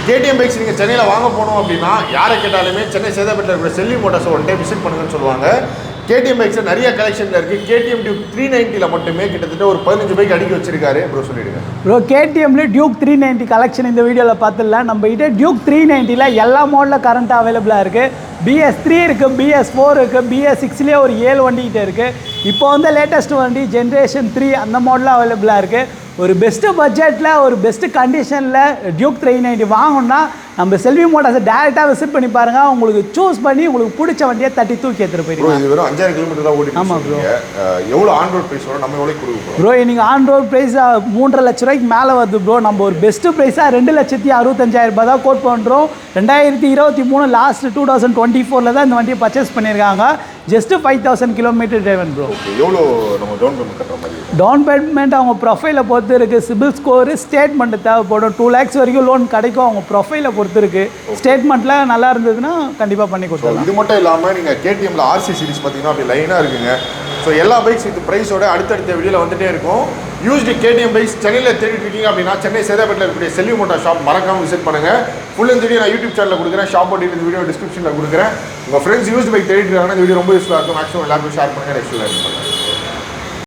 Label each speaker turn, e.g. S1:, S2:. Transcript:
S1: KTM bikes நீங்கள் சென்னையில் வாங்க போனோம் அப்படின்னா யாரை கேட்டாலுமே சென்னை சேதாப்பேட்டில் இருக்கிற செல்வி மோட்டார்ஸ் ஒன் டைம் விசிட் பண்ணுங்கன்னு சொல்லுவாங்க. கேடிஎம் பைக்ஸில் நிறைய கலெக்ஷனில் இருக்குது. கேடிஎம் டியூக் 390 மட்டுமே கிட்டத்தட்ட ஒரு 15 பைக் அடுக்கி வச்சிருக்காரு. ப்ரோ சொல்லிடுங்க.
S2: ப்ரோ கேடிஎம்ல டியூக் 390 கலெக்ஷன் இந்த வீடியோவில் பார்த்துடலாம். நம்ம கிட்ட டியூக் 390ல் எல்லா மாடலில் கரண்ட் அவைலபிளாக இருக்குது. BS3 இருக்குது, BS4 இருக்குது, BS6லேயே ஒரு 7 வண்டிகிட்ட இருக்குது. இப்போ வந்து லேட்டஸ்ட் வண்டி ஜென்ரேஷன் 3 அந்த மாடலில் அவைலபிளாக இருக்குது. ஒரு பெஸ்ட்டு பட்ஜெட்டில் ஒரு பெஸ்ட்டு கண்டிஷனில் டியூக் 390 வாங்கணும்னா நம்ம செல்வி மோட்டார்ஸை டேரெக்டாக விசிட் பண்ணி பாருங்கள். உங்களுக்கு சூஸ் பண்ணி உங்களுக்கு பிடிச்ச வண்டியை தட்டி தூக்கி எடுத்துகிட்டு போயிருக்கோம்.
S1: இது வெறும் 5000 கிலோமீட்டர் தான் ஓடி. ஆமாம் ப்ரோ. எவ்வளோ ஆன் ரோட் ப்ரைஸ் வரும், நம்ம எவ்வளோ கொடுக்குறோம்
S2: ப்ரோ? நீங்கள் ஆன் ரோட் ப்ரைஸ் 3.5 லட்ச ரூபாய்க்கு மேலே வருது ப்ரோ. நம்ம ஒரு பெஸ்ட்டு ப்ரைஸாக 2,65,000 தான் கோட் பண்ணுறோம். 2023 லாஸ்ட் 2024 தான் இந்த வண்டியை பர்ச்சேஸ் பண்ணியிருக்காங்க. Just 5000 kilometre driven bro.
S1: எவ்வளோ நம்ம டவுன் பேமெண்ட் கட்டுற மாதிரி?
S2: டவுன் பேமெண்ட் அவங்க ப்ரொஃபைலை பொறுத்து இருக்குது. சிபில் ஸ்கோரு ஸ்டேட்மெண்ட் தேவைப்படும். 2 lakhs வரைக்கும் லோன் கிடைக்கும். அவங்க ப்ரொஃபைலை பொறுத்து இருக்குது. ஸ்டேட்மெண்ட்டில் நல்லா இருந்ததுன்னா கண்டிப்பாக பண்ணி கொடுத்துருவோம்.
S1: இது மட்டும் இல்லாமல் நீங்கள் கேடிஎம்ல RC சீரிஸ் பார்த்தீங்கன்னா அப்படி லைனாக இருக்குங்க. ஸோ எல்லா பைக்ஸ் இது ப்ரைஸோட அடுத்தடுத்த வீடியோவில் வந்துட்டே இருக்கும். யூஸ்டு கேடிஎம் பைக்ஸ் சென்னையில் தேடிட்டு இருக்கீங்க அப்படின்னா சென்னை சேதாப்பேட்டில் இருக்கக்கூடிய செல்வி மோட்டார் ஷாப் மறக்காமல் விசிட் பண்ணுங்கள். ஃபுல் இந்த வீடியோ நான் யூடியூப் சேனலில் கொடுக்குறேன். ஷாப் போட்டு இந்த வீடியோ டிஸ்கிரிப்ஷனில் கொடுக்குறேன். உங்கள் ஃப்ரெண்ட்ஸ் யூஸ்டு பைக் தேடிட்டு இருக்காங்கன்னா இந்த வீடியோ ரொம்ப யூஸ்ஃபுல்லாக இருக்கும். மேக்ஸிமம் எல்லாருக்கும் ஷேர் பண்ணுங்கள். Next video